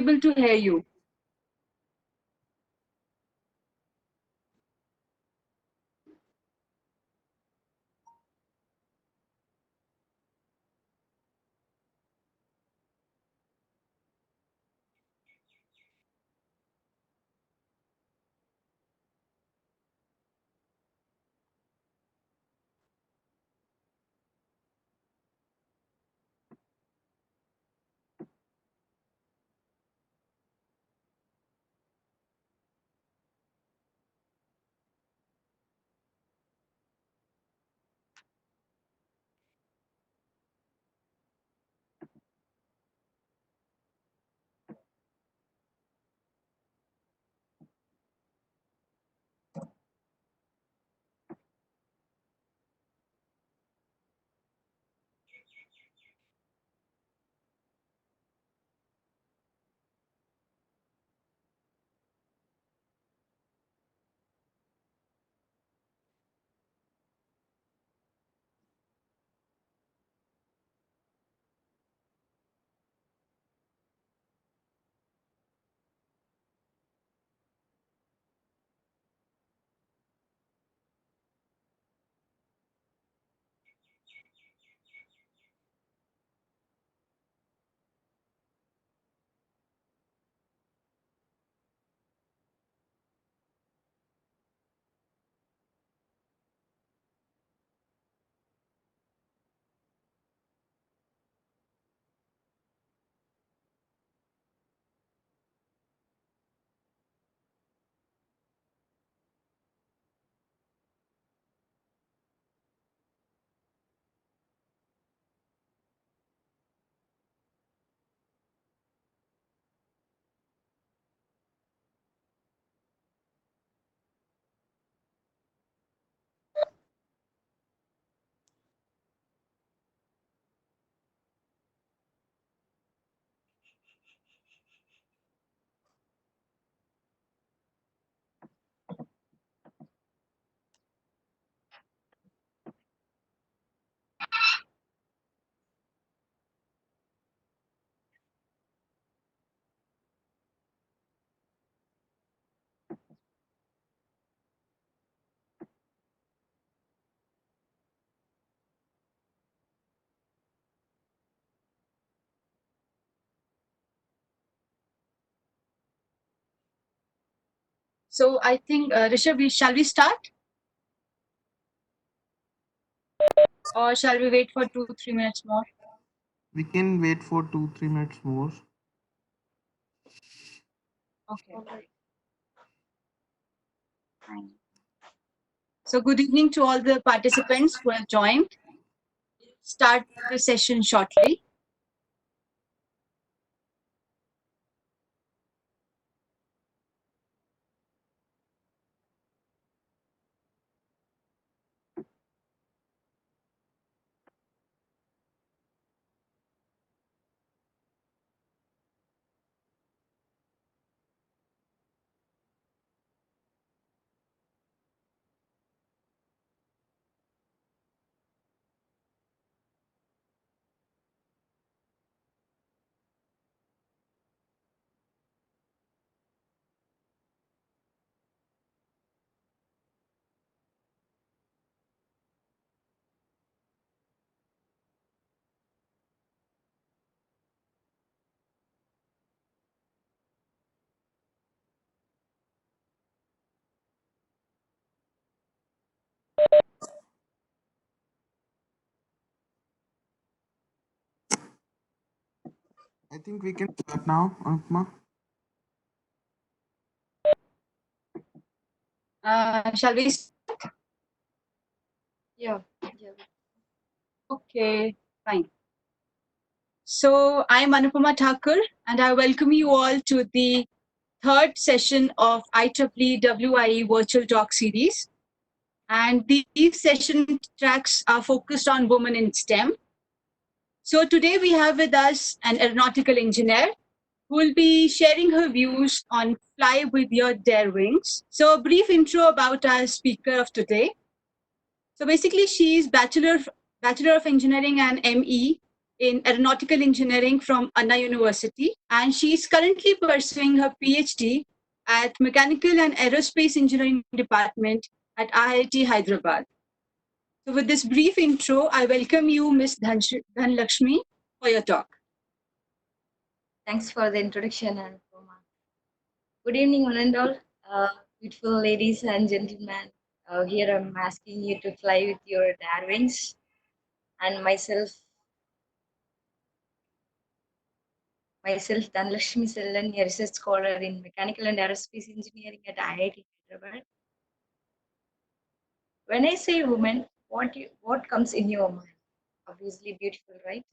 able to hear you. So I think, Rishabh, shall we start? Or shall we wait for 2-3 minutes more? We can wait for 2-3 minutes more. Okay. Fine. So good evening to all the participants who have joined. Start the session shortly. I think we can start now, Anupma. Shall we start? Yeah. Okay, fine. So I'm Anupama Thakur, and I welcome you all to the third session of IEEE WIE Virtual Talk Series. And these session tracks are focused on women in STEM. So today we have with us an aeronautical engineer who will be sharing her views on Fly with Your Dare Wings. So a brief intro about our speaker of today. So basically she is Bachelor of Engineering and ME in aeronautical engineering from Anna University, and she is currently pursuing her PhD at Mechanical and Aerospace Engineering Department at IIT Hyderabad. So, with this brief intro, I welcome you, Ms. Dhanalakshmi, for your talk. Thanks for the introduction, Anupama. Good evening, one and all. Beautiful ladies and gentlemen. Here I'm asking you to fly with your dare wings. And myself, Dhanalakshmi Sellan, a research scholar in Mechanical and Aerospace Engineering at IIT Hyderabad. When I say woman, what comes in your mind? Obviously beautiful, right?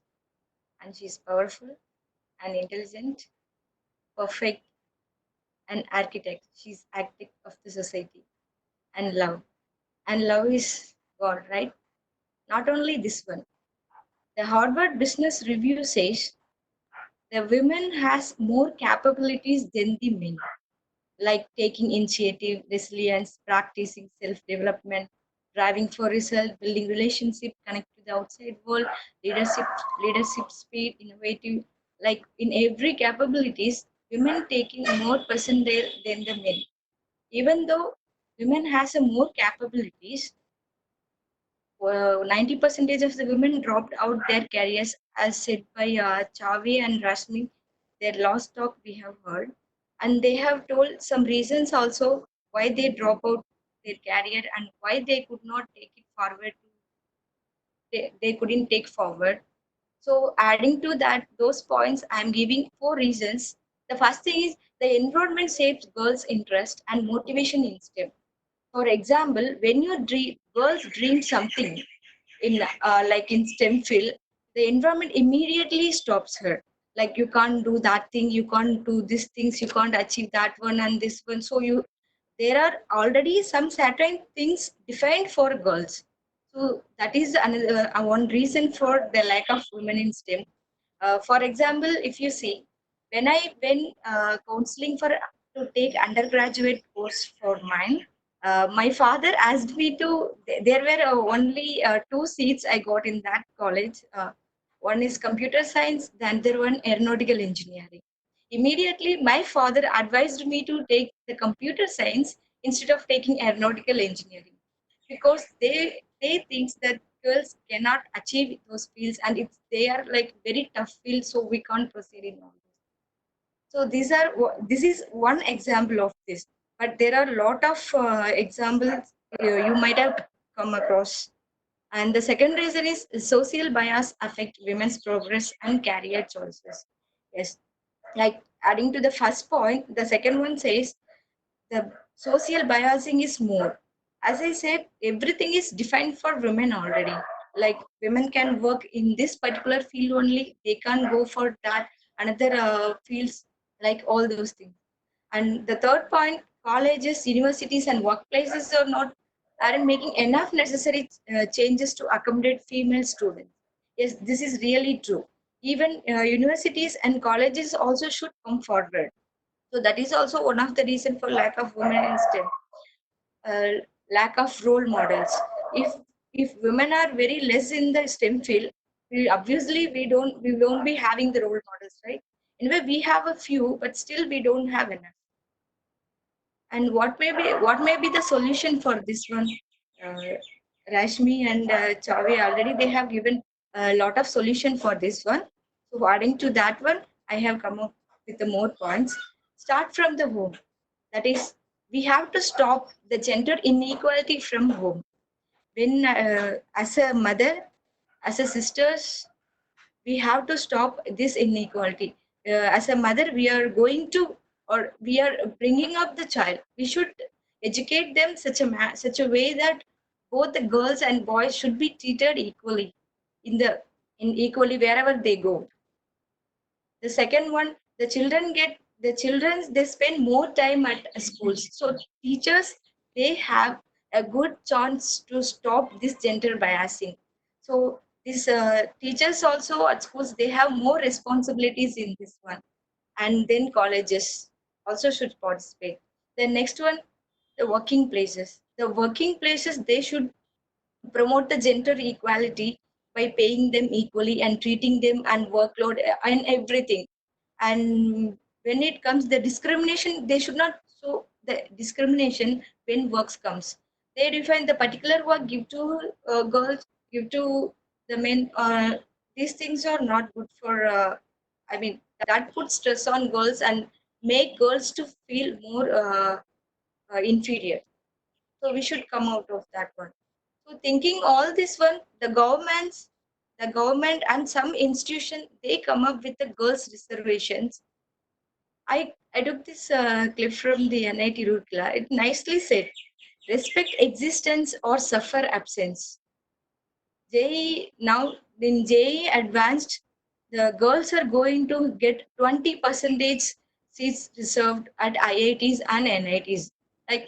And she's powerful and intelligent, perfect, and architect. She's architect of the society. And love. And love is God, right? Not only this one. The Harvard Business Review says the women has more capabilities than the men, like taking initiative, resilience, practicing self-development, driving for result, building relationship, connect to the outside world, leadership speed, innovative. Like in every capabilities, women taking more percentage than the men. Even though women has a more capabilities, 90% of the women dropped out their careers, as said by Chavi and Rashmi. Their last talk we have heard, and they have told some reasons also why they drop out their career and why they could not take it forward. They couldn't take forward. So adding to that, those points, I'm giving four reasons. The first thing is the environment shapes girls' interest and motivation in STEM. For example, when girls dream something in like in STEM field, the environment immediately stops her. Like you can't do that thing, you can't do these things, you can't achieve that one and this one. So there are already some certain things defined for girls. So that is another one reason for the lack of women in STEM. For example, if you see, when I went counseling for to take undergraduate course for mine, my father asked me to. There were only two seats I got in that college. One is computer science, the other one aeronautical engineering. Immediately, my father advised me to take the computer science instead of taking aeronautical engineering because they think that girls cannot achieve those fields and they are like very tough fields, so we can't proceed in all this. So this is one example of this, but there are a lot of examples you might have come across. And the second reason is social bias affect women's progress and career choices. Yes, like adding to the first point, the second one says the social biasing is more. As I said, everything is defined for women already. Like women can work in this particular field only, they can't go for that another fields, like all those things. And the third point, colleges, universities, and workplaces aren't making enough necessary changes to accommodate female students. Yes, this is really true. Even universities and colleges also should come forward. So that is also one of the reason for lack of women in STEM. Lack of role models. If women are very less in the STEM field, we won't be having the role models, right? Anyway, we have a few, but still we don't have enough. And what may be the solution for this one? Uh, Rashmi and Chavi already they have given a lot of solution for this one. So adding to that one, I have come up with the more points. Start from the home. That is, we have to stop the gender inequality from home. When as a mother, as a sisters, we have to stop this inequality. As a mother, we are going to or we are bringing up the child. We should educate them such a way that both the girls and boys should be treated equally in equally wherever they go. The second one, the children they spend more time at schools. So teachers they have a good chance to stop this gender biasing. So these teachers also at schools they have more responsibilities in this one, and then colleges also should participate. The next one, the working places. The working places they should promote the gender equality by paying them equally and treating them and workload and everything. And when it comes the discrimination, they should not show the discrimination when works comes. They define the particular work give to girls, give to the men. These things are not good for. I mean, that puts stress on girls and make girls to feel more inferior. So we should come out of that one. So thinking all this one, the government and some institution, they come up with the girls reservations. I took this clip from the NIT Roorkela. It nicely said, respect existence or suffer absence. JEE now in JEE advanced, the girls are going to get 20 percentage seats reserved at IITs and NITs. Like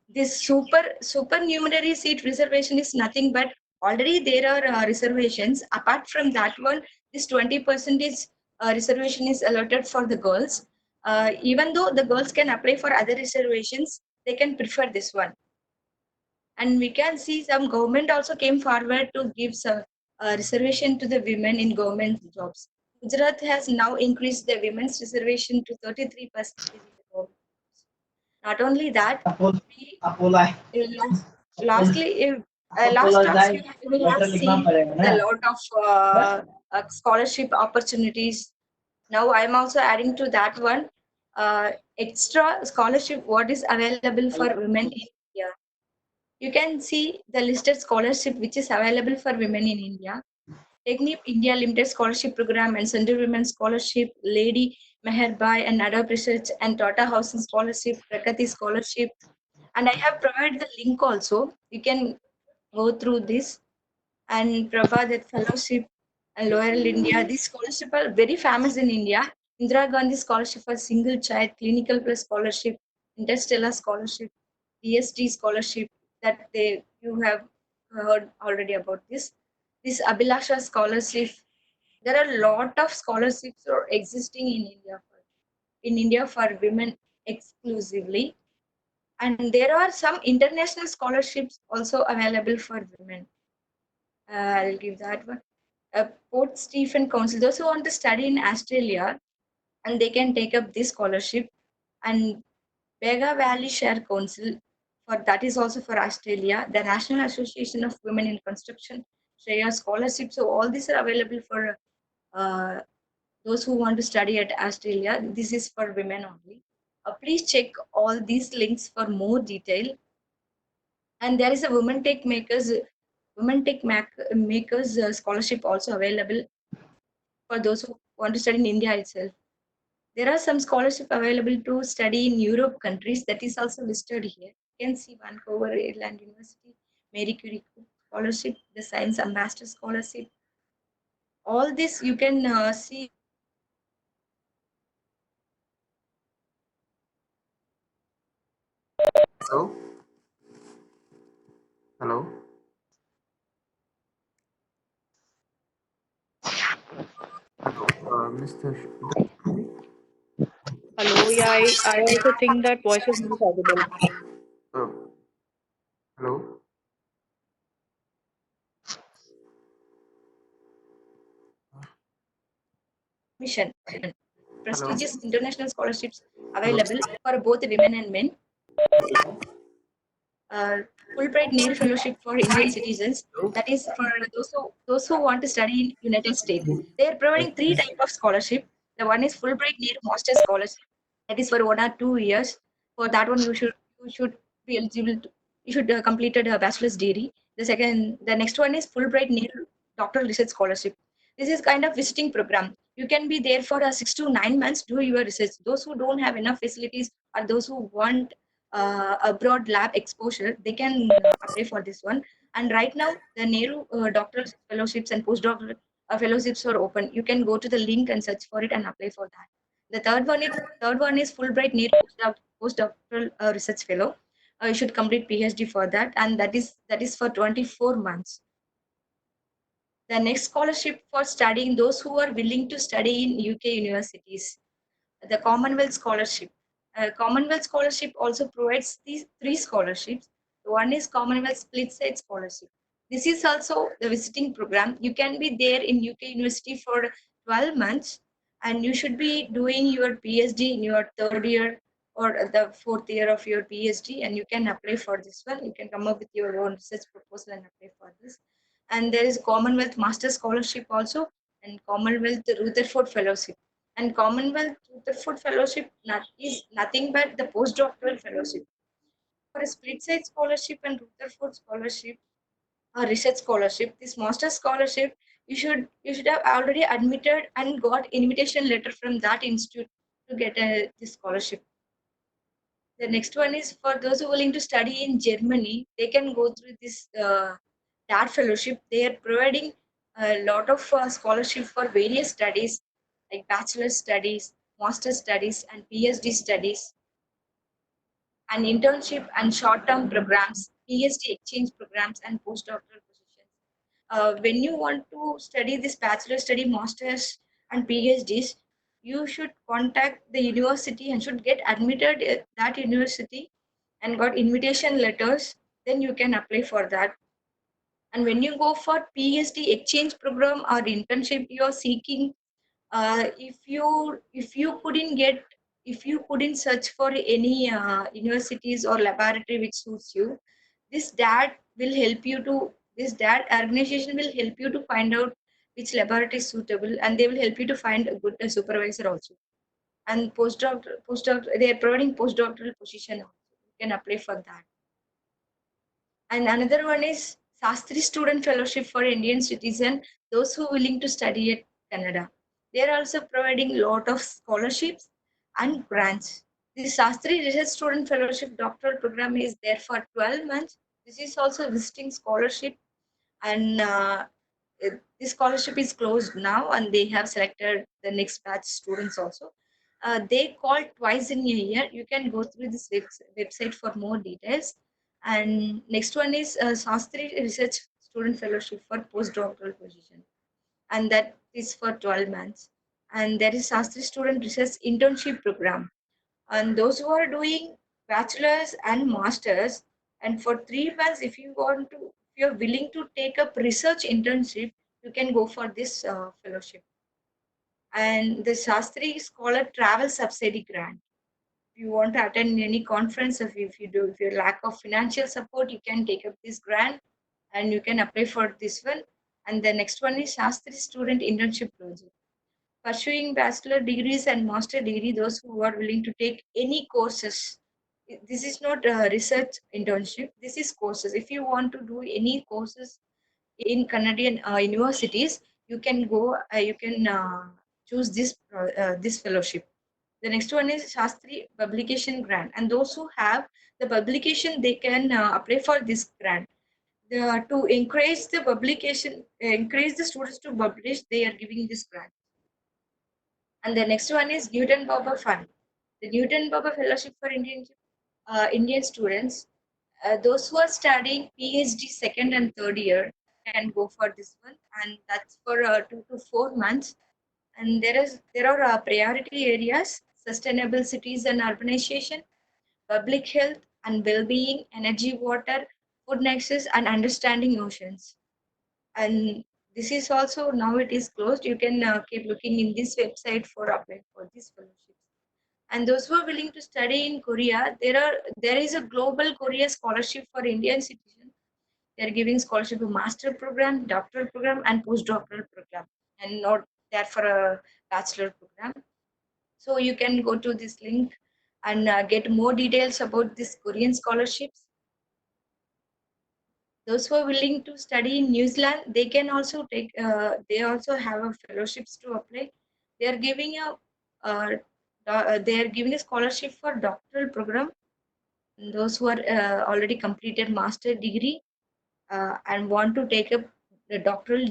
this supernumerary seat reservation is nothing but already there are reservations. Apart from that one, this 20 percentage reservation is allotted for the girls. Even though the girls can apply for other reservations, they can prefer this one. And we can see some government also came forward to give some reservation to the women in government jobs. Gujarat has now increased the women's reservation to 33% in the government jobs. Not only that, we lastly, if, last talks we have seen a lot of scholarship opportunities. Now I am also adding to that one extra scholarship what is available for women in India. You can see the listed scholarship which is available for women in India. Technip India Limited Scholarship Program and Central Women's Scholarship, Lady Meherbai and Adobe Research and Tata Housing Scholarship, Prakati Scholarship. And I have provided the link also. You can go through this. And Prabha, fellowship and Loyal India. These scholarships are very famous in India. Indira Gandhi Scholarship for Single Child, Clinical Plus Scholarship, Interstellar Scholarship, DST Scholarship that you have heard already about this. This Abhilasha Scholarship. There are a lot of scholarships are existing in India for women exclusively. And there are some international scholarships also available for women. I'll give that one. Port Stephen Council, those who want to study in Australia, and they can take up this scholarship. And Bega Valley Share Council, for that is also for Australia. The National Association of Women in Construction Share Scholarship. So all these are available for uh, those who want to study at Australia. This is for women only. Please check all these links for more detail. And there is a women tech makers scholarship also available for those who want to study in India itself. There are some scholarship available to study in Europe countries that is also listed here. You can see Vancouver Ireland University, Marie Curie scholarship, the Science Ambassador scholarship. All this you can see. Hello? Hello? Hello, Mr. Hello, yeah, I also think that voice is not audible. Uh, hello? Mission. Hello? Prestigious international scholarships available for both women and men. uh, Fulbright Nehru Fellowship for Indian citizens. That is for those who want to study in United States. They are providing three type of scholarship. The one is Fulbright Nehru Master Scholarship. That is for 1 or 2 years. For that one, you should be eligible. You should completed a bachelor's degree. The next one is Fulbright Nehru Doctoral Research Scholarship. This is kind of visiting program. You can be there for 6 to 9 months, do your research. Those who don't have enough facilities or those who want abroad lab exposure, they can apply for this one. And right now, the Nehru doctoral fellowships and postdoctoral fellowships are open. You can go to the link and search for it and apply for that. The third one is Fulbright Nehru postdoctoral research fellow. You should complete PhD for that, and that is for 24 months. The next scholarship for studying those who are willing to study in UK universities, the Commonwealth Scholarship. Commonwealth Scholarship also provides these three scholarships. One is Commonwealth Split Side Scholarship. This is also the visiting program. You can be there in UK University for 12 months, and you should be doing your PhD in your third year or the fourth year of your PhD, and you can apply for this one. You can come up with your own research proposal and apply for this. And there is Commonwealth Master Scholarship also, and Commonwealth Rutherford Fellowship. And Commonwealth Rutherford Fellowship is nothing but the postdoctoral fellowship. For a split side scholarship and Rutherford scholarship, a research scholarship, this master scholarship, you should have already admitted and got invitation letter from that institute to get this scholarship. The next one is for those who are willing to study in Germany, they can go through this DAT fellowship. They are providing a lot of scholarship for various studies like bachelor studies, master studies, and PhD studies, and internship and short-term programs, PhD exchange programs, and postdoctoral positions. When you want to study this bachelor study, masters, and PhDs, you should contact the university and should get admitted at that university and got invitation letters. Then you can apply for that. And when you go for PhD exchange program or internship, you are seeking. If you couldn't get, if you couldn't search for any universities or laboratory which suits you, this DAT will help you to, this DAT organization will help you to find out which laboratory is suitable, and they will help you to find a good supervisor also. And they are providing postdoctoral position also. You can apply for that. And another one is Sastri Student Fellowship for Indian citizen, those who are willing to study at Canada. They are also providing lot of scholarships and grants. This Sastri Research Student Fellowship doctoral program is there for 12 months. This is also visiting scholarship, and this scholarship is closed now, and they have selected the next batch students also. They call twice in a year. You can go through this website for more details. And next one is Sastri Research Student Fellowship for postdoctoral position, and that is for 12 months. And there is Sastri Student Research Internship Program, and those who are doing bachelor's and master's, and for 3 months, if you want to, if you're willing to take up research internship, you can go for this fellowship. And the Shastri Scholar Travel Subsidy Grant, if you want to attend any conference, if you lack of financial support, you can take up this grant and you can apply for this one. And the next one is Shastri Student Internship Project. Pursuing bachelor degrees and master degree, those who are willing to take any courses. This is not a research internship. This is courses. If you want to do any courses in Canadian universities, you can go. You can choose this fellowship. The next one is Shastri Publication Grant, and those who have the publication, they can apply for this grant. To encourage the publication, encourage the students to publish, they are giving this grant. And the next one is Newton Baba Fund. The Newton Baba Fellowship for Indian students. Those who are studying PhD second and third year can go for this one, and that's for 2 to 4 months. And there are priority areas: sustainable cities and urbanization, public health and well-being, energy, water, food nexus, and understanding oceans. And this is also now it is closed. You can keep looking in this website for applying for these fellowships. And those who are willing to study in Korea, there is a global Korea scholarship for Indian citizens. They are giving scholarship to master program, doctoral program, and postdoctoral program, and not that for a bachelor program. So you can go to this link and get more details about this Korean scholarships. Those who are willing to study in New Zealand, they can also take. They also have a fellowships to apply. They are giving a scholarship for doctoral program. And those who are already completed master degree and want to take up the doctoral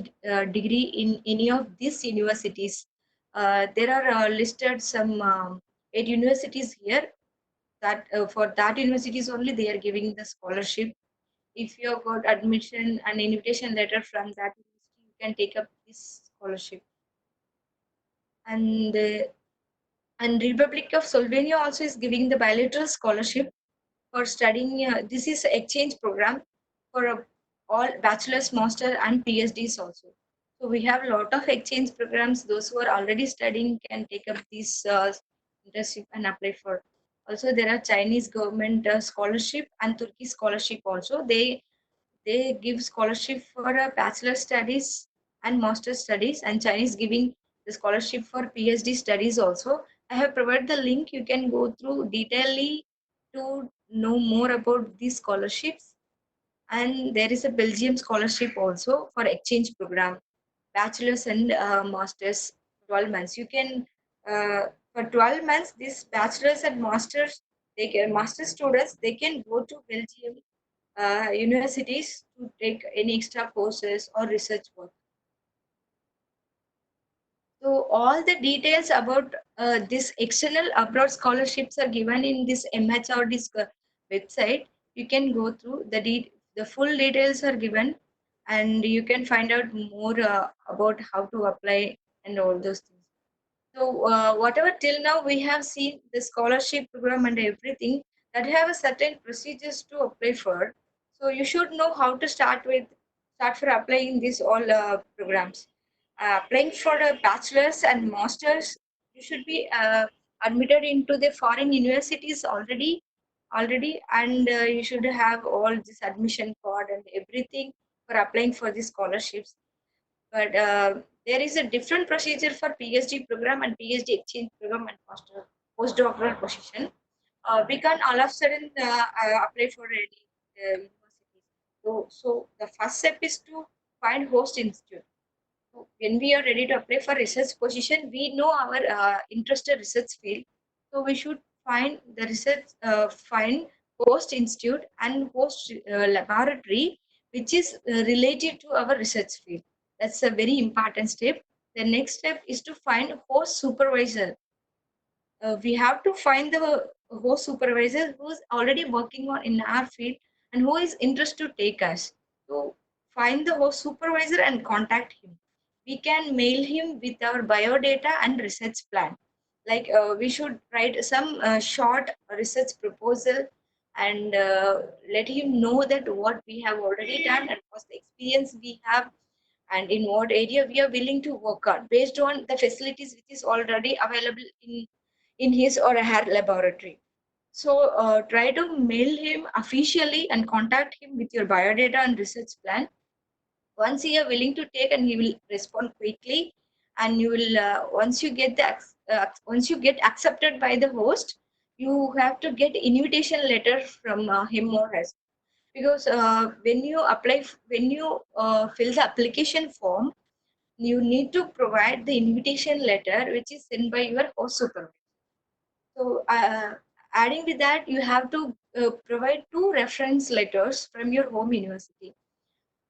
degree in any of these universities. There are listed some 8 universities here. That for that universities only they are giving the scholarship. If you have got admission and invitation letter from that university, you can take up this scholarship. And Republic of Slovenia also is giving the bilateral scholarship for studying. This is exchange program for all bachelor's, master, and PhDs also. So we have a lot of exchange programs. Those who are already studying can take up this internship and apply for. Also, there are Chinese government scholarship and Turkey scholarship also. They give scholarship for bachelor studies and master studies, and Chinese giving the scholarship for PhD studies also. I have provided the link. You can go through detailedly to know more about these scholarships. And there is a Belgium scholarship also for exchange program, bachelor's and masters, 12 months. You can for 12 months, this bachelor's and masters, they can master students, they can go to Belgium universities to take any extra courses or research work. So all the details about this external abroad scholarships are given in this MHRD's website. You can go through the full details are given, and you can find out more about how to apply and all those things. So whatever till now we have seen the scholarship program and everything that have a certain procedures to apply for. So you should know how to start for applying these all programs. Applying for a bachelor's and masters, you should be admitted into the foreign universities already, and you should have all this admission card and everything for applying for the scholarships. But there is a different procedure for PhD program and PhD exchange program and postdoctoral position. We can't all of a sudden apply for any universities. So the first step is to find host institute. So when we are ready to apply for research position, we know our interested research field. So we should find the find host institute and host laboratory which is related to our research field. That's a very important step. The next step is to find host supervisor. We have to find the host supervisor who is already working on in our field and who is interested to take us. So find the host supervisor and contact him. We can mail him with our biodata and research plan. Like we should write some short research proposal and let him know that what we have already done and what's the experience we have and in what area we are willing to work on based on the facilities which is already available in his or her laboratory. So try to mail him officially and contact him with your biodata and research plan. Once he are willing to take and he will respond quickly, and you will once you get once you get accepted by the host, you have to get invitation letter from him or us, because when you fill the application form, you need to provide the invitation letter which is sent by your host supervisor. So, adding with that, you have to provide two reference letters from your home university.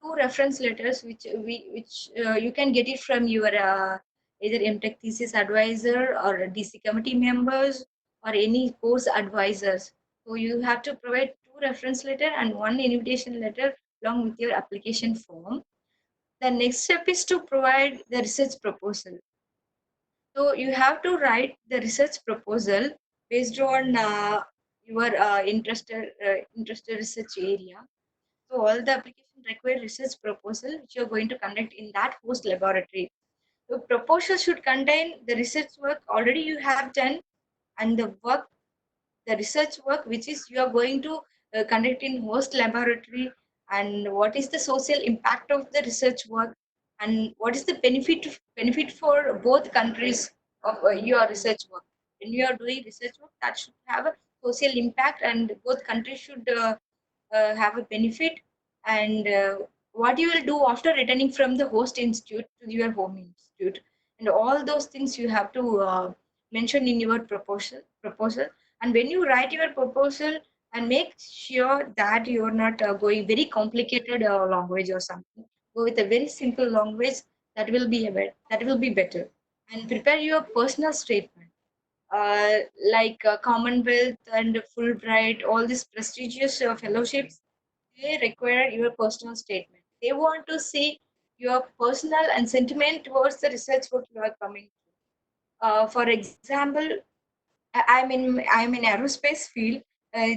Two reference letters which you can get it from your either MTech thesis advisor or DC committee members or any course advisors. So you have to provide two reference letter and one invitation letter along with your application form. The next step is to provide the research proposal. So you have to write the research proposal based on your interested research area. So all the application require research proposal which you are going to conduct in that host laboratory. The proposal should contain the research work already you have done and the research work which is you are going to conduct in host laboratory, and what is the social impact of the research work, and what is the benefit for both countries of your research work. When you are doing research work, that should have a social impact and both countries should have a benefit, and what you will do after returning from the host institute to your home institute, and all those things you have to mention in your proposal. And when you write your proposal, and make sure that you are not going very complicated language or something, go with a very simple language. That will be better. And prepare your personal statement, uh, like Commonwealth and Fulbright, all these prestigious fellowships, they require your personal statement. They want to see your personal and sentiment towards the research work you are coming to. For example, I'm in aerospace field.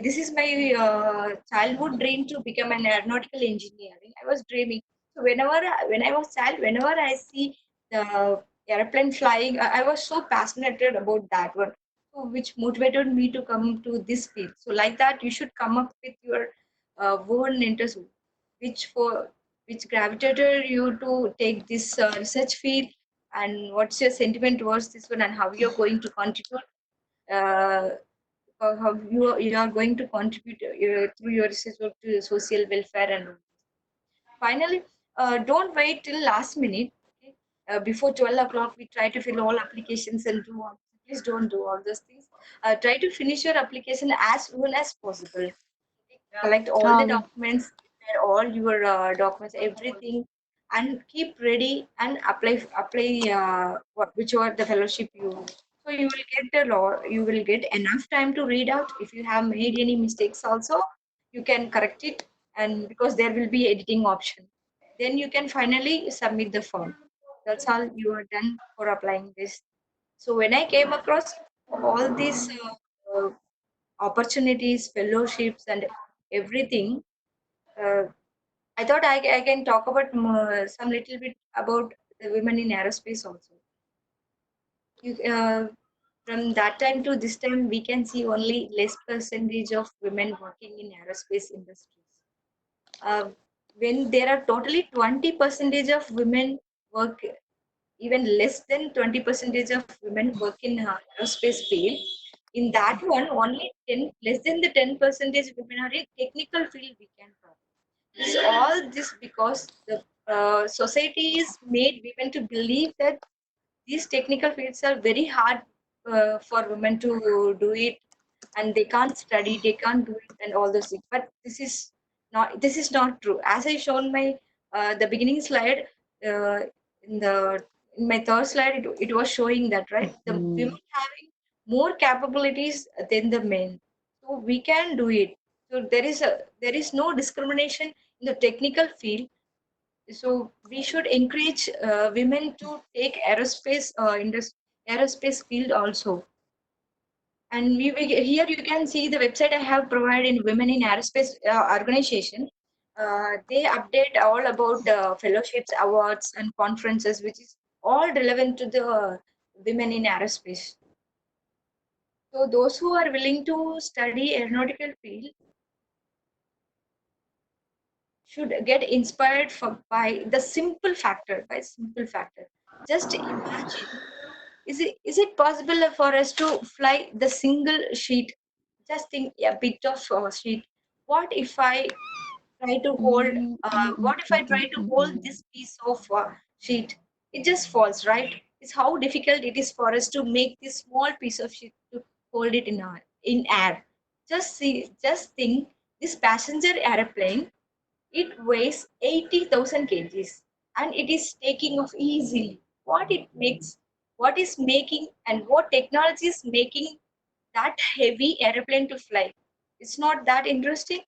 this is my childhood dream to become an aeronautical engineering. I was dreaming. So when I was child, whenever I see the airplane flying, I was so passionate about that one. So which motivated me to come to this field. So like that, you should come up with your own interest, which for which gravitated you to take this research field, and what's your sentiment towards this one, and how you're going to contribute. Uh, how you are going to contribute through your research work to social welfare. And finally, don't wait till last minute. Okay? Before 12 o'clock, we try to fill all applications and do all. Please don't do all those things. Try to finish your application as soon as possible. Okay? Collect all the Um, documents, prepare all your documents, everything, and keep ready and apply whichever the fellowship you. So you will get the law. You will get enough time to read out. If you have made any mistakes, also you can correct it, and because there will be editing option, then you can finally submit the form. That's all you are done for applying this. So when I came across all these opportunities, fellowships, and everything, uh, I thought I can talk about some little bit about the women in aerospace also. From that time to this time, we can see only less percentage of women working in aerospace industries. uh, when there are totally 20 percentage of women work, even less than 20 percentage of women work in aerospace field. In that one, only 10, less than the 10 percentage women are in technical field. We can talk. This all this because the society is made women to believe that these technical fields are very hard for women to do it, and they can't study, they can't do it, and all those things. But this is not true. As I shown my the beginning slide, uh, in the in my third slide, it was showing that, right, the women having more capabilities than the men, so we can do it. So there is no discrimination in the technical field. So we should encourage women to take aerospace field also. And here you can see the website I have provided in Women in Aerospace organization. They update all about fellowships, awards, and conferences, which is all relevant to the women in aerospace. So those who are willing to study aeronautical field should get inspired by the simple factor. By simple factor, just imagine. Is it possible for us to fly the single sheet? Just think a bit of sheet. What if I try to hold? What if I try to hold this piece of sheet? It just falls, right? It's how difficult it is for us to make this small piece of sheet to hold it in air. Just think this passenger airplane. It weighs 80,000 kgs and it is taking off easily. What is making, and what technology is making that heavy airplane to fly? It's not that interesting.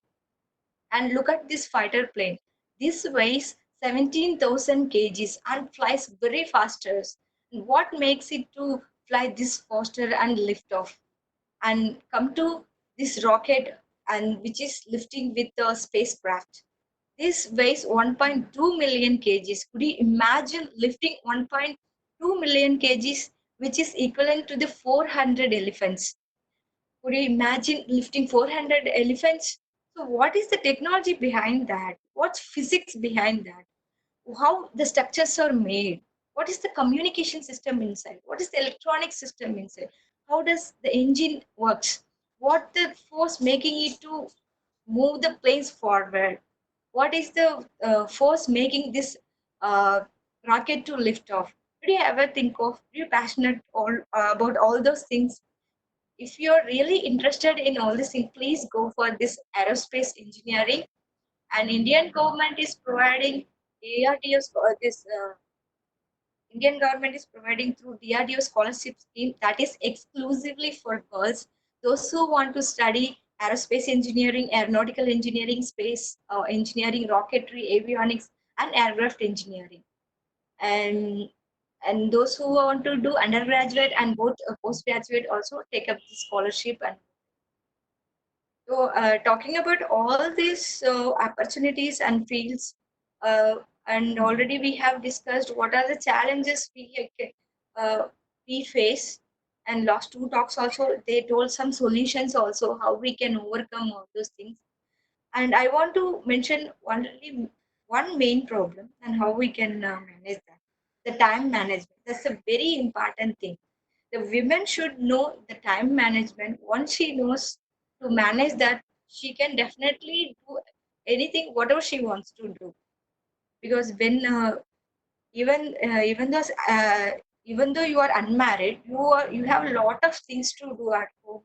And look at this fighter plane. This weighs 17,000 kgs and flies very faster. And what makes it to fly this faster and lift off? And come to this rocket, and which is lifting with the spacecraft. This weighs 1.2 million kgs. Could you imagine lifting 1.2 million kgs, which is equivalent to the 400 elephants? Could you imagine lifting 400 elephants? So, what is the technology behind that? What's physics behind that? How the structures are made? What is the communication system inside? What is the electronic system inside? How does the engine works? What the force making it to move the planes forward? What is the force making this rocket to lift off? Do you ever think of? Are you passionate all about all those things? If you're really interested in all these things, please go for this aerospace engineering. And Indian government is providing DRDO this Indian government is providing through DRDO scholarship scheme that is exclusively for girls. Those who want to study aerospace engineering, aeronautical engineering, space engineering, rocketry, avionics, and aircraft engineering. And those who want to do undergraduate and both postgraduate also take up the scholarship. And So, talking about all these opportunities and fields, and already we have discussed what are the challenges uh, we face. And last two talks also, they told some solutions also how we can overcome all those things. And I want to mention only one main problem and how we can manage that. The time management. That's a very important thing. The women should know the time management. Once she knows to manage that, she can definitely do anything, whatever she wants to do. Because when even even though you are unmarried, you have a lot of things to do at home,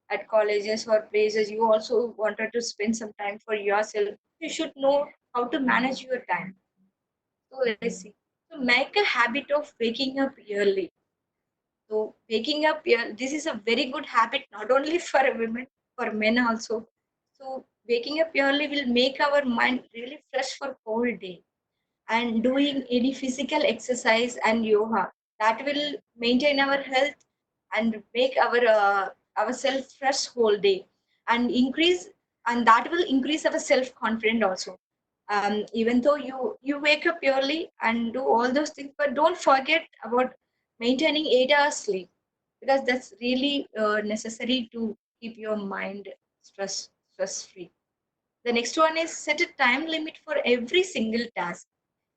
at colleges or places. You also wanted to spend some time for yourself. You should know how to manage your time. So let's see. So make a habit of waking up early. So waking up, yeah, this is a very good habit not only for women, for men also. So waking up early will make our mind really fresh for whole day. And doing any physical exercise and yoga, that will maintain our health and make ourselves fresh whole day, and increase, and that will increase our self confidence also. Even though you wake up early and do all those things, but don't forget about maintaining 8 hours sleep, because that's really necessary to keep your mind stress free. The next one is set a time limit for every single task.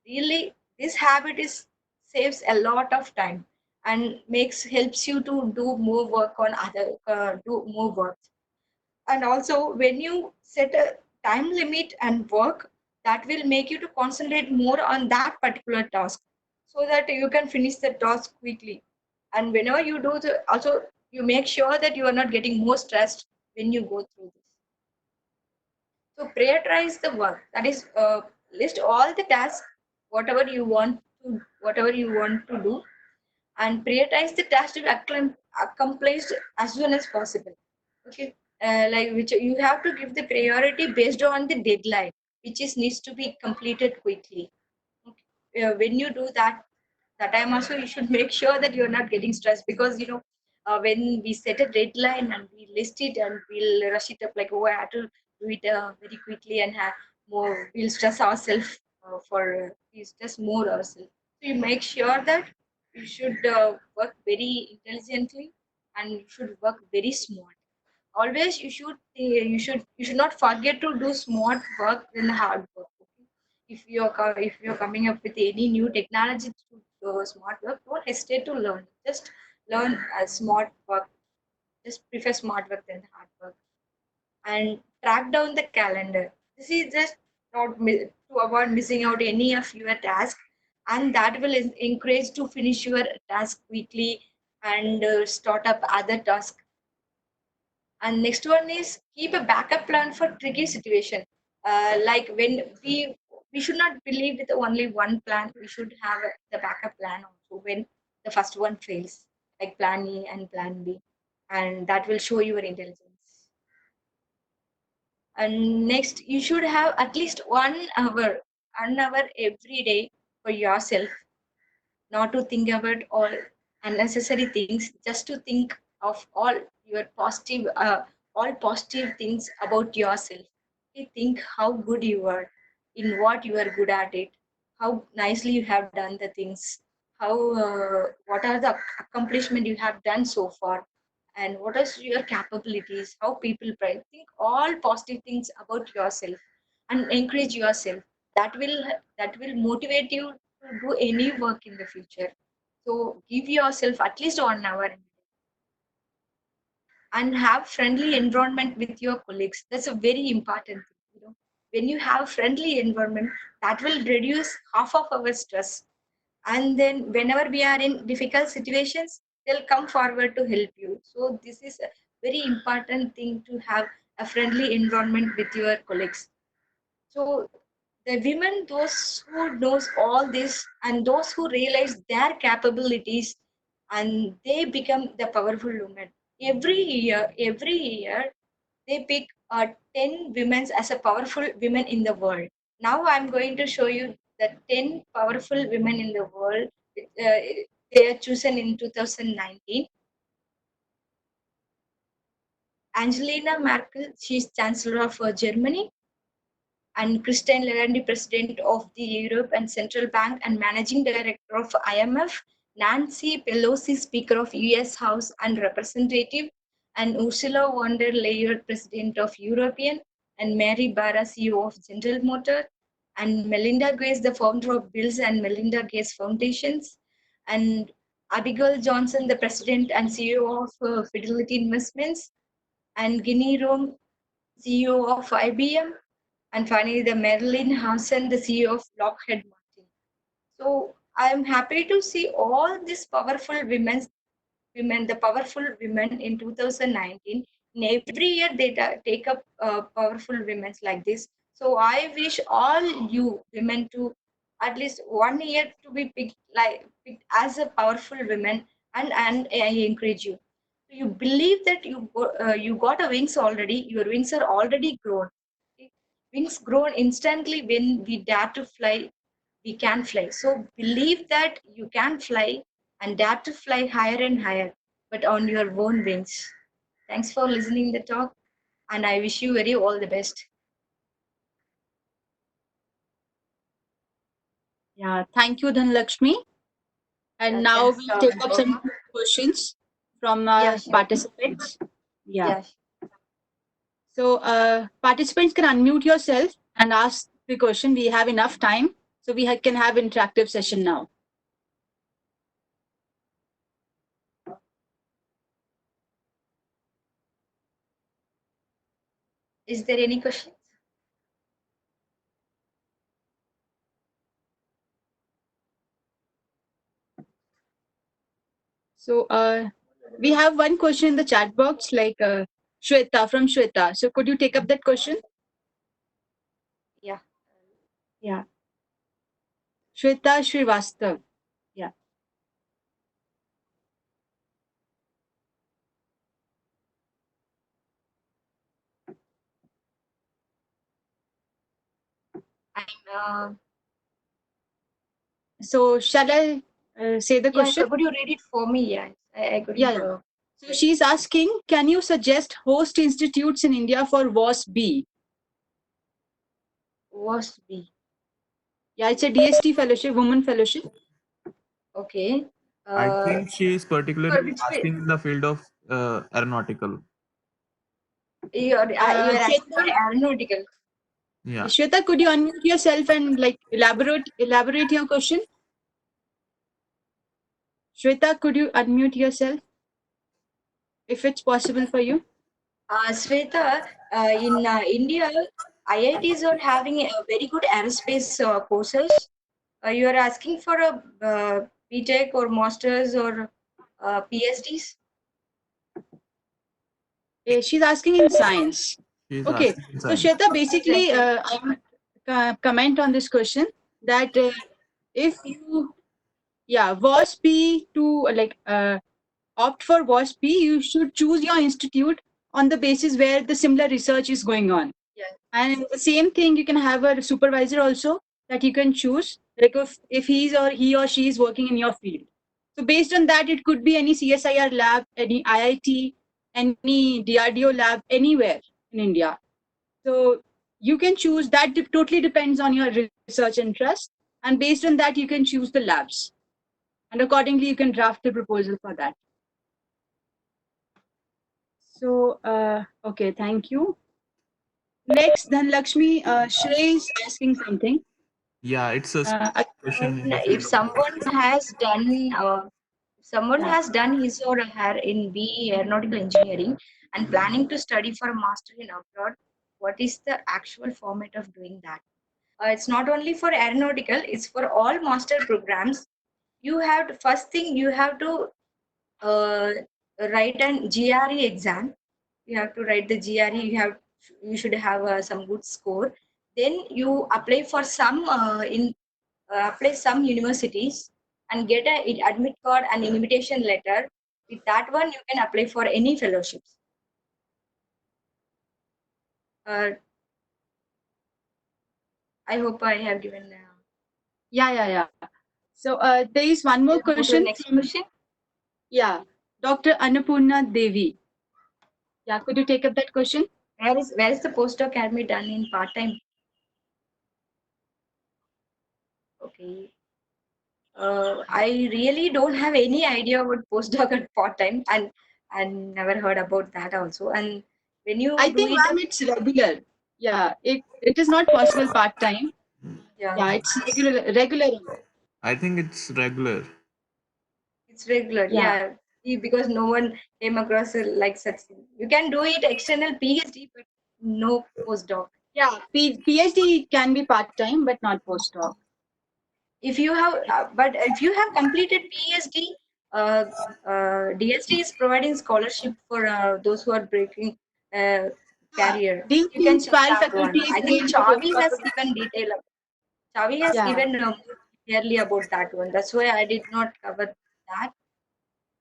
Really, this habit is saves a lot of time and makes helps you to do more work on other do more work. And also, when you set a time limit and work, that will make you to concentrate more on that particular task, so that you can finish the task quickly. And whenever you do the, also you make sure that you are not getting more stressed when you go through this. So prioritize the work. That is, list all the tasks, whatever you want to do, and prioritize the tasks to be accomplished as soon as possible. Okay, like which you have to give the priority based on the deadline, which is needs to be completed quickly. Okay. When you do that, that time also you should make sure that you're not getting stressed, because when we set a deadline and we list it and we'll rush it up like, oh, I have to do it very quickly and have more, we'll stress ourselves we stress more ourselves. So you make sure that you should work very intelligently, and you should work very smart. Always you should not forget to do smart work than hard work. Okay? If you're coming up with any new technology to do smart work, don't hesitate to learn. Just learn smart work. Just prefer smart work than hard work. And track down the calendar. This is just not to avoid missing out any of your tasks, and that will encourage to finish your task quickly and start up other tasks. And next one is keep a backup plan for tricky situation. Like when we should not believe with only one plan. We should have the backup plan also when the first one fails, like plan A and plan B, and that will show your intelligence. And next, you should have at least 1 hour every day for yourself, not to think about all unnecessary things, just to think of all positive things about yourself. Okay, think how good you are, in what you are good at it, how nicely you have done the things, how what are the accomplishment you have done so far, and what is your capabilities, how people price. Think all positive things about yourself and encourage yourself. That will motivate you to do any work in the future. So give yourself at least 1 hour, and have friendly environment with your colleagues. That's a very important thing. When you have friendly environment, that will reduce half of our stress. And then whenever we are in difficult situations, they'll come forward to help you. So this is a very important thing, to have a friendly environment with your colleagues. So the women, those who knows all this and those who realize their capabilities, and they become the powerful women. Every year, they pick 10 women as a powerful women in the world. Now I'm going to show you the 10 powerful women in the world. They are chosen in 2019, Angelina Merkel, she's Chancellor of Germany, and Christine Lagarde, President of the European Central Bank and Managing Director of IMF, Nancy Pelosi, Speaker of US House and Representative, and Ursula von der Leyen, President of European, and Mary Barra, CEO of General Motors, and Melinda Gates, the founder of Bills and Melinda Gates Foundations, and Abigail Johnson, the President and CEO of Fidelity Investments, and Ginny Rome, CEO of IBM, and finally the Marilyn Hansen, the CEO of Lockheed Martin. So I am happy to see all these powerful women, the powerful women in 2019. In every year they take up powerful women like this. So I wish all you women to at least 1 year to be picked as a powerful women, and I encourage you. So you believe that you got a wings already. Your wings are already grown. Okay? Wings grown instantly when we dare to fly. We can fly. So believe that you can fly and dare to fly higher and higher, but on your own wings. Thanks for listening the talk, and I wish you very all the best. Yeah, thank you, Dhanalakshmi. And Yeah, now thanks, we'll take up some Anupama. questions from Yeah, sure. participants. Yeah. Yeah. So participants can unmute yourself and ask the question. We have enough time, so we can have interactive session now. Is there any questions? So we have one question in the chat box, like Shweta from Shweta. So could you take up that question? Yeah. Yeah. Shweta Srivastav. Yeah. I'm, So shall I say the yeah, question? could you read it for me? Yeah, I couldn't. Yeah. So she's asking, can you suggest host institutes in India for WASB? WASB. Yeah, it's a DST fellowship, woman fellowship. Okay. I think she is For particularly which asking in the field of aeronautical. you are asking for Shweta, aeronautical. Yeah. Shweta, could you unmute yourself and like elaborate your question? Shweta, could you unmute yourself if it's possible for you? Sweta, in India, IITs are having a very good aerospace courses. You are asking for a BTech or masters or PhDs? She's asking in science. She is Okay, asking in so science. Shweta, basically, Science. I want to comment on this question that if you, yeah, WASP to opt for WASP, you should choose your institute on the basis where the similar research is going on. Yeah. And the same thing, you can have a supervisor also that you can choose, like if he or she is working in your field. So based on that, it could be any CSIR lab, any IIT, any DRDO lab, anywhere in India. So you can choose that. Totally depends on your research interest, and based on that, you can choose the labs, and accordingly, you can draft the proposal for that. So okay, thank you. Next, Dhanalakshmi, Shrey is asking something. Yeah, it's a question in the If field of someone has done Yeah. has done his or her in BE aeronautical engineering and planning to study for a master in abroad, what is the actual format of doing that? It's not only for aeronautical; it's for all master programs. You have to, first thing you have to uh, write an GRE exam. You have to write the GRE. You should have some good score. Then you apply for some apply some universities and get a admit card and invitation letter. With that one, you can apply for any fellowships. Uh, I hope I have given. Yeah. So there is one more Move to the question next from, question. yeah, Dr. Annapurna Devi. Yeah, could you take up that question? Where is the postdoc can be done in part time? Okay. I really don't have any idea about postdoc at part time, and never heard about that also. And when you I do think, it, ma'am, it's regular. Yeah, it is not possible part time. yeah, Yeah, it's regular only. I think it's regular. it's regular. Yeah, Yeah, because no one came across like such thing. You can do it external PhD, but no postdoc. yeah. PhD can be part time, but not postdoc. If you have, but if you have completed PhD, uh, DST is providing scholarship for those who are breaking Yeah. career. Do you You can think check 12 that one. faculty is I think going to Chavi offer? has given detail. Chavi has Yeah. given more clearly about that one. That's why I did not cover that.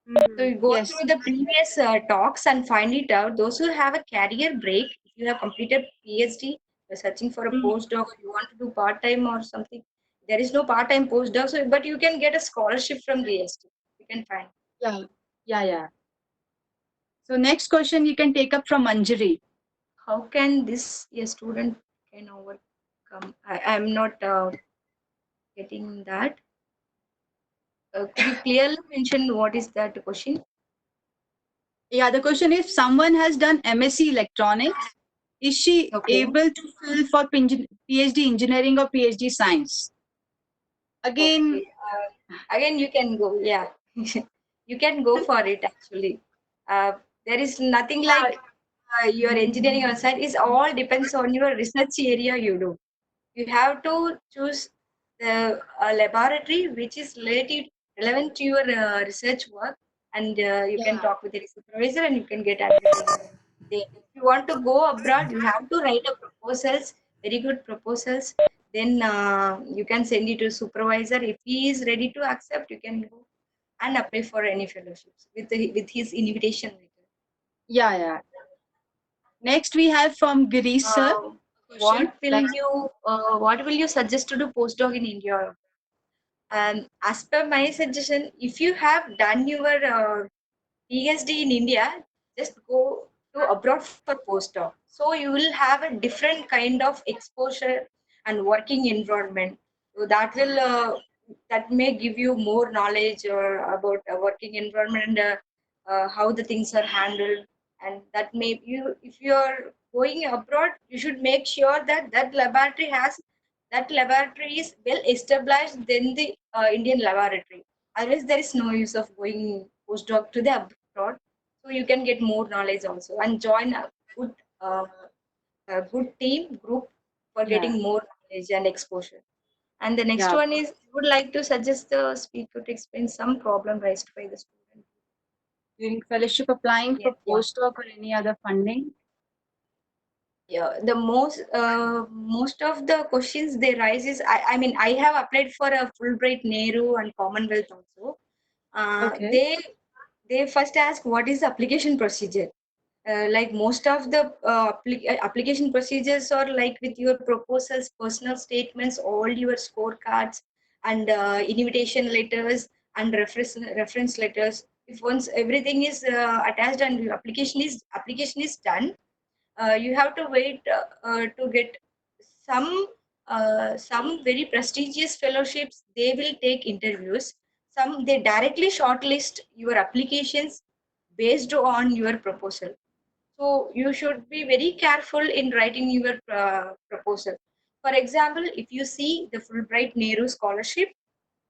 So Mhm. you go Yes. through the previous talks and find it out. Those who have a career break, if you have completed PhD, you're searching for a Mhm. postdoc, you want to do part time or something. There is no part time postdoc, so but you can get a scholarship from DST. You can find. Yeah. Yeah. Yeah. So next question you can take up from Manjari. How can this a student can overcome? I'm not getting that. Could you clearly mention what is that question? Yeah, the question is, someone has done MSc Electronics. Is she Okay. able to fill for PhD Engineering or PhD Science? Okay. Again, Again, you can go. Yeah, you can go for it. Actually, there is nothing yeah, like your engineering or science. It all depends on your research area you do. You have to choose the laboratory which is related relevant to your research work, and you can yeah, talk with the supervisor, and you can get admitted. Then, if you want to go abroad, you have to write a proposals, very good proposals. Then you can send it to supervisor. If he is ready to accept, you can go and apply for any fellowships with his invitation letter. yeah, yeah. Next we have from Girish sir. Uh, Question like, what will you suggest to do postdoc in India? And as per my suggestion, if you have done your PhD in India, just go to abroad for postdoc. So you will have a different kind of exposure and working environment. So that may give you more knowledge or about a working environment and how the things are handled. And that may you if you are going abroad, you should make sure that that laboratory is well established than the Indian laboratory. Otherwise, there is no use of going postdoc to the abroad. So you can get more knowledge also and join good, uh, a good team group for yeah, getting more knowledge and exposure. And the next yeah. one is, I would like to suggest the speaker to explain some problem raised by the student. During fellowship applying Yeah, for yeah. postdoc or any other funding. Yeah, the most of the questions they raise is I mean I have applied for a Fulbright Nehru and Commonwealth also. Uh, Okay. they they first ask what is the application procedure. Like most of the application procedures are like with your proposals, personal statements, all your scorecards, and invitation letters and reference letters. If once everything is attached and your application is done, you have to wait to get some some very prestigious fellowships. They will take interviews. Some they directly shortlist your applications based on your proposal. So you should be very careful in writing your proposal. For example, if you see the Fulbright Nehru scholarship,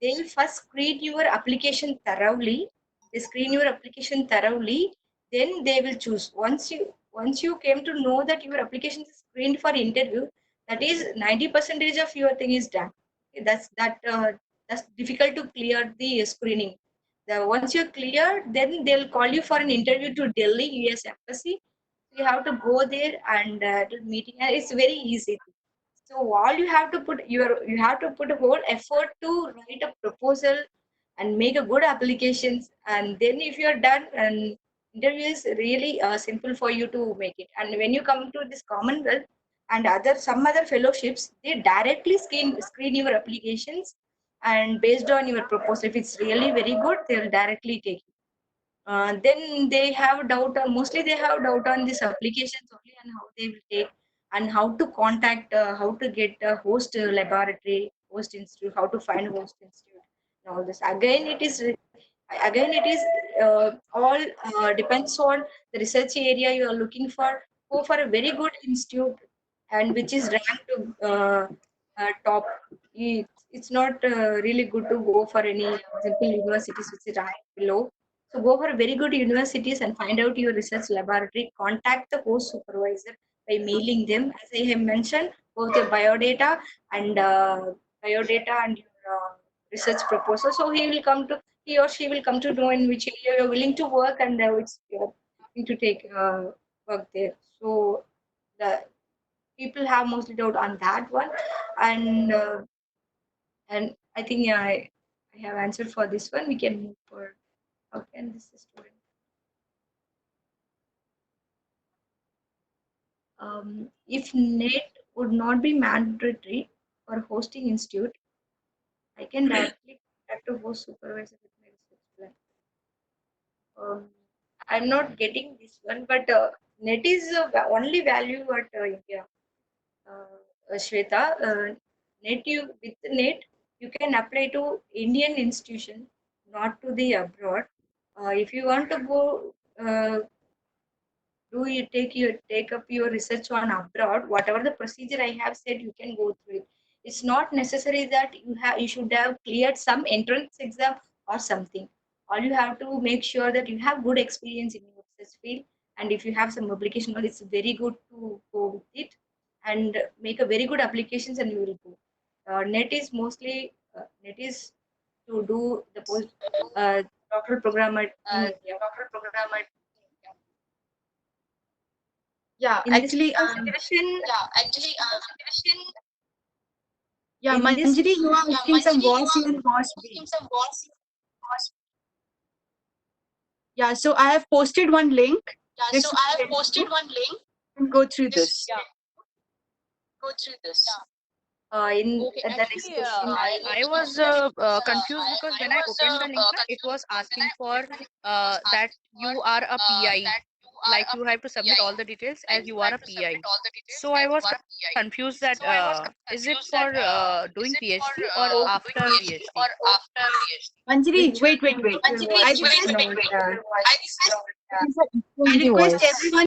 they'll first screen your application thoroughly. They screen your application thoroughly, then they will choose. Once you came to know that your application is screened for interview, that is 90 percentage of your thing is done. Okay, that's difficult to clear the screening. Once you're cleared, then they'll call you for an interview to Delhi US Embassy. You have to go there and do meeting, and it's very easy. So all you have to put a whole effort to write a proposal and make a good applications, and then if you are done, and interview is really simple for you to make it. And when you come to this Commonwealth and some other fellowships, they directly screen your applications, and based on your proposal, if it's really very good, they will directly take it. then they have doubt on, mostly they have doubt on these applications only, and how they will take, and how to contact, how to get a host laboratory, host institute, how to find host institute, and all this. Again it is all depends on the research area you are looking for. Go for a very good institute, and which is ranked top. It's not really good to go for any simple universities which is ranked below. So go for very good universities and find out your research laboratory. Contact the host supervisor by mailing them, as I have mentioned, both your biodata and your research proposal. So he or she will come to know in which area you're willing to work, and which you're willing to take work there. So the people have mostly doubt on that one, and I think I have answered for this one. We can move forward. How can this student? If NET would not be mandatory for hosting institute, I can directly contact a host supervisor with my research plan. I'm not getting this one, but net is only value at India. Shweta, net you with net you can apply to Indian institution, not to the abroad. If you want to go do you take up your research on abroad, whatever the procedure I have said, you can go through it. It's not necessary that you should have cleared some entrance exam or something. All you have to make sure that you have good experience in your research field, and if you have some publication knowledge, it's very good to go with it and make a very good applications, and you will go. Net is mostly net is to do the post doctoral program in India. Yeah, In this actually, situation, yeah, in this Manjari, you are asking some was A and was B. Yeah, so I have posted one link. This will let you and go through this. in Okay, the next actually, question, I was confused because when I opened the link, na, it was asking for that you are a PI, like you have to submit all the details as you are a PI. So I was confused that is it for doing PhD or oh, after PhD? Manjari, which wait. your I voice is request, not I request everyone.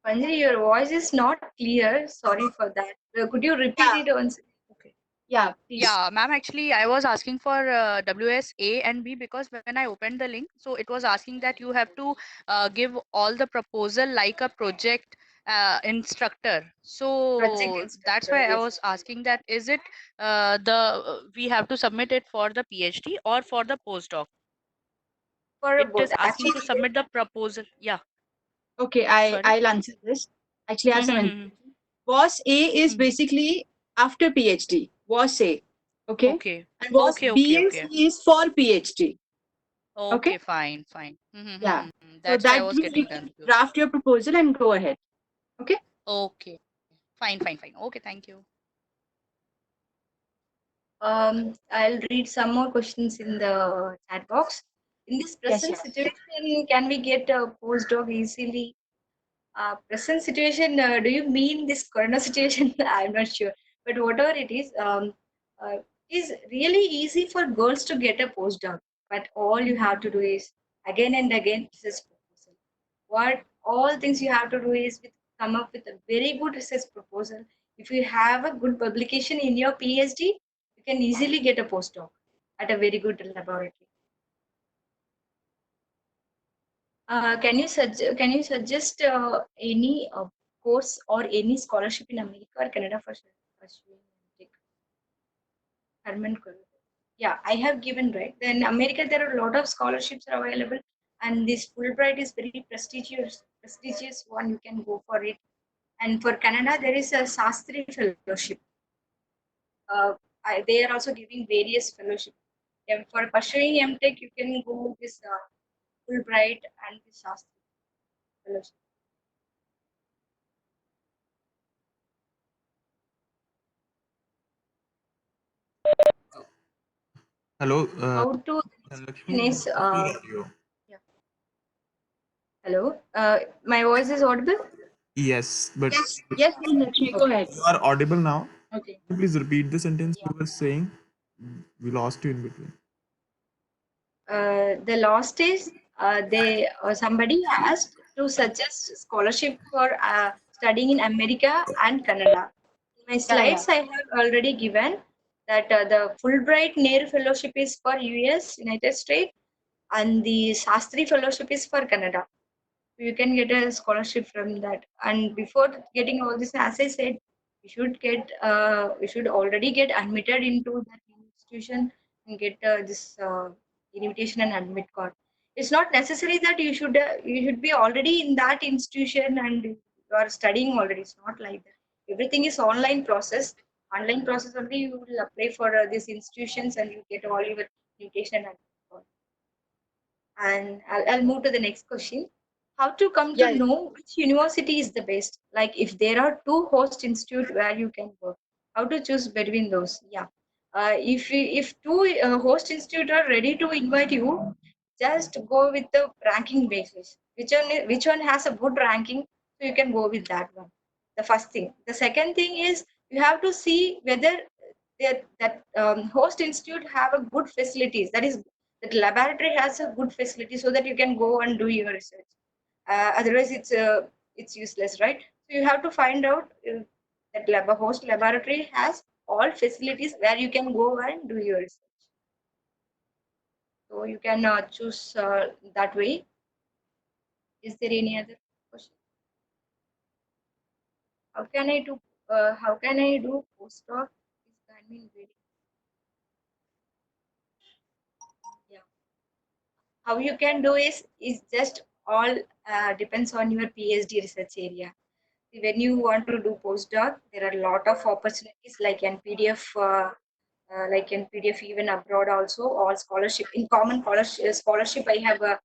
Panjari, your voice is not clear. Sorry for that. Could you repeat Yeah, it once? Okay. yeah, please. Yeah, ma'am, actually, I was asking for WSA and B because when I opened the link, so it was asking that you have to give all the proposal like a project instructor. Project So that's instructor, why I yes. was asking that is it we have to submit it for the PhD or for the postdoc? For It both. is asking to Actually, submit the proposal. Yeah, Okay, sorry. I'll answer this. Actually, I have some Mm-hmm. information. Was A is basically after PhD. Was A, okay, Okay. and was Okay, B okay, and okay. C is for PhD. Okay, Okay, fine. yeah. So That's why I that was way you getting can confused. draft your proposal and go ahead. Okay. Okay. Fine. Okay, thank you. I'll read some more questions in the chat box. In this Yes, present yes. situation, can we get a postdoc easily? Present situation, do you mean this corona situation? I'm not sure, but whatever it is really easy for girls to get a postdoc, but all you have to do is again and again research proposal. What all things you have to do is come up with a very good research proposal. If you have a good publication in your PhD, you can easily get a postdoc at a very good laboratory. Can you suggest any course or any scholarship in America or Canada for pursuing MTech? Herman Kurl. Yeah, I have given right. Then America there are a lot of scholarships are available, and this Fulbright is very prestigious one. You can go for it. And for Canada there is a Sastri fellowship. They are also giving various fellowship. For pursuing MTech, you can go this Fulbright and this Sastri fellowship. Hello, How to Dhanalakshmi, is audio. yeah. Hello. My voice is audible? Yes, but Yes, yes, Dhanalakshmi, go ahead. you are audible now. Okay. Can you please repeat the sentence Yeah. you were saying? We lost you in between. The last is they somebody asked to suggest scholarship for studying in America and Canada. In my Yeah, yeah. slides, I have already given that the Fulbright Nehru Fellowship is for US, United States, and the Shastri Fellowship is for Canada. You can get a scholarship from that. And before getting all this, as I said, we should already get admitted into that institution and get this invitation and admit card. It's not necessary that you should be already in that institution and you are studying already. It's not like that. Everything is online process. Online process only you will apply for these institutions and you get all your invitation and admit card. And I'll move to the next question. How to come to Yeah, know which university is the best? Like if there are two host institute where you can work, how to choose between those? Yeah. If two host institute are ready to invite you, just go with the ranking basis. Which one has a good ranking, so you can go with that one. The first thing. The second thing is you have to see whether that host institute have a good facilities. That is, that laboratory has a good facility so that you can go and do your research. Otherwise, it's useless, right? So you have to find out if that host laboratory has all facilities where you can go and do your research. So you can choose that way. Is there any other question? How can I do? How can I do postdoc? Is admin ready? Yeah. How you can do is just all depends on your PhD research area. When you want to do postdoc, there are a lot of opportunities like in PDF even abroad also, or scholarship in common scholarship. I have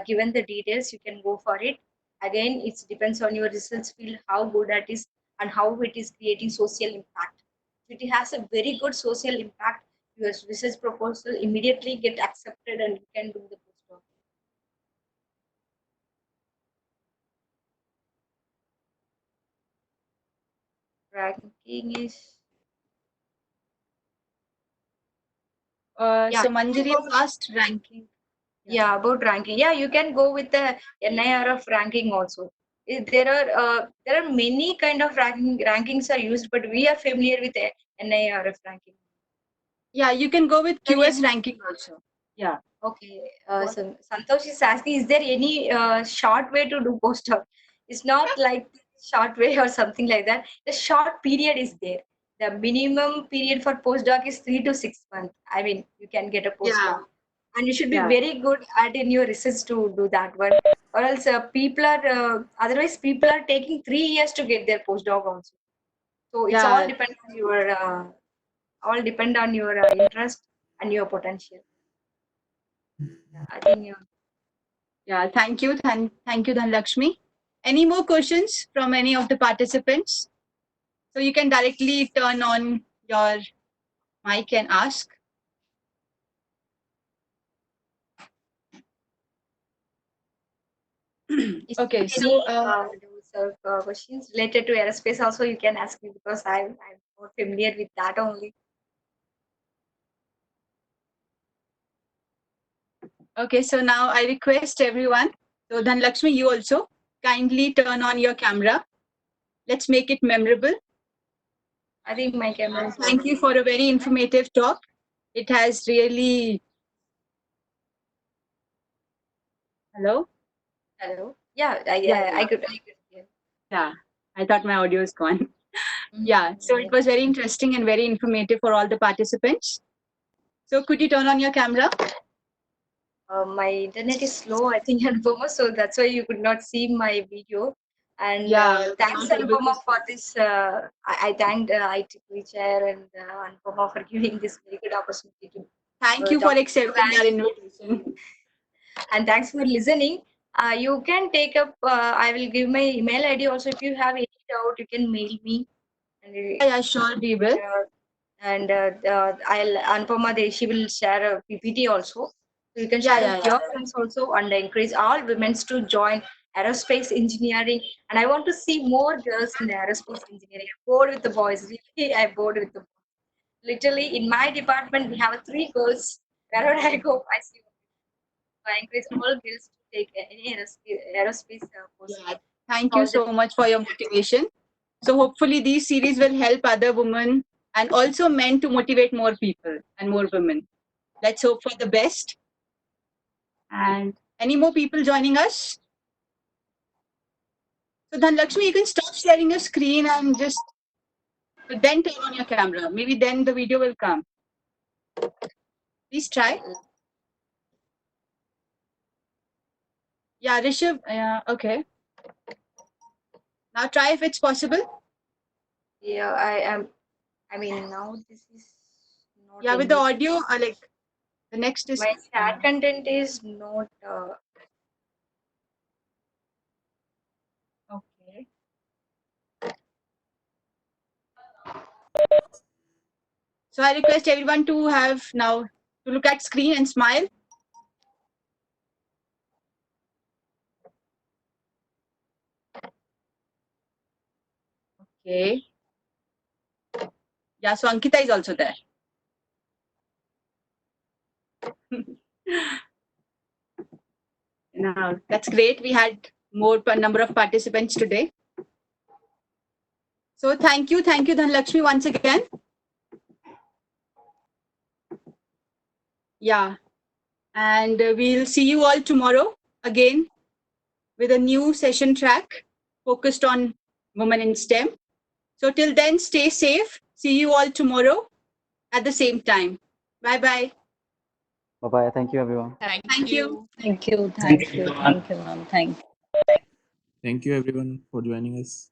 given the details. You can go for it. Again, it depends on your research field, how good that is, and how it is creating social impact. If it has a very good social impact, your research proposal immediately get accepted, and you can do the postdoc. Ranking is yeah. So Manjari has asked ranking. Yeah, about ranking. Yeah, you can go with the NIRF ranking also. There are many kind of rankings are used, but we are familiar with the NIRF ranking. Yeah, you can go with There QS any- ranking also. Yeah. Okay, so Santosh is asking, is there any short way to do postdoc? It's not like short way or something like that. The short period is there. The minimum period for postdoc is 3 to 6 months. I mean, you can get a Yeah. postdoc, and you should be Yeah. very good at in your research to do that one. Or else, people are otherwise people are taking 3 years to get their postdoc also. So it's Yeah. all depend on your interest and your potential. Yeah, I think. Yeah. Thank you. Thank you, Dhanalakshmi. Any more questions from any of the participants? So you can directly turn on your mic and ask. Is Okay. there So any those, questions related to aerospace also you can ask me because I'm more familiar with that only. okay. So now I request everyone. So Dhanalakshmi, you also kindly turn on your camera. Let's make it memorable. I think my camera is Thank you working. for a very informative talk. It has really. Hello? Hello. Yeah, Yeah, I yeah. could hear. Yeah. I thought my audio is gone. Yeah. So it Mhm. was very interesting and very informative for all the participants. So could you turn on your camera? My internet is slow, I think, Anupama, so that's why you could not see my video. And Yeah, thanks, not able to Anupama, for see. this. I thanked IEEE chair and Anupama for giving this very good opportunity to Thank you for talk to you accepting our guys. invitation. And thanks for listening. You can take up. I will give my email ID also. If you have any doubt, you can mail me. And Yeah, yeah, sure, we will. uh, and Anupama, she will share a PPT also. So you can Yeah, share yeah, with yeah. your friends also and encourage all women to join aerospace engineering. And I want to see more girls in the aerospace engineering. I'm bored with the boys. Really, I'm bored with the boys. Literally, in my department, we have three girls. Wherever I go, I see. So I encourage all girls to take any aerospace course. Yeah. Thank you All the so much for your motivation. So hopefully these series will help other women and also men to motivate more people and more women. Let's hope for the best. And any more people joining us? So Dhanalakshmi, you can stop sharing your screen and just then turn on your camera. Maybe then the video will come. Please try. Yeah, Rishabh. Okay. Now try if it's possible. yeah, I am. I mean, now this is not Yeah, with the engaged. audio, like the next is. My chat content is not. Okay. So I request everyone to have now to look at screen and smile. Okay. Yeah, so Ankita is also there. Now that's great. We had more number of participants today. So thank you, Dhanalakshmi, once again. Yeah, and we'll see you all tomorrow again with a new session track focused on women in STEM. So till then, stay safe. See you all tomorrow at the same time. Bye bye. Bye-bye. Thank you, everyone. Thank you. Thank you. Thank you. Thank you, ma'am. Thank you. Thank you everyone for joining us.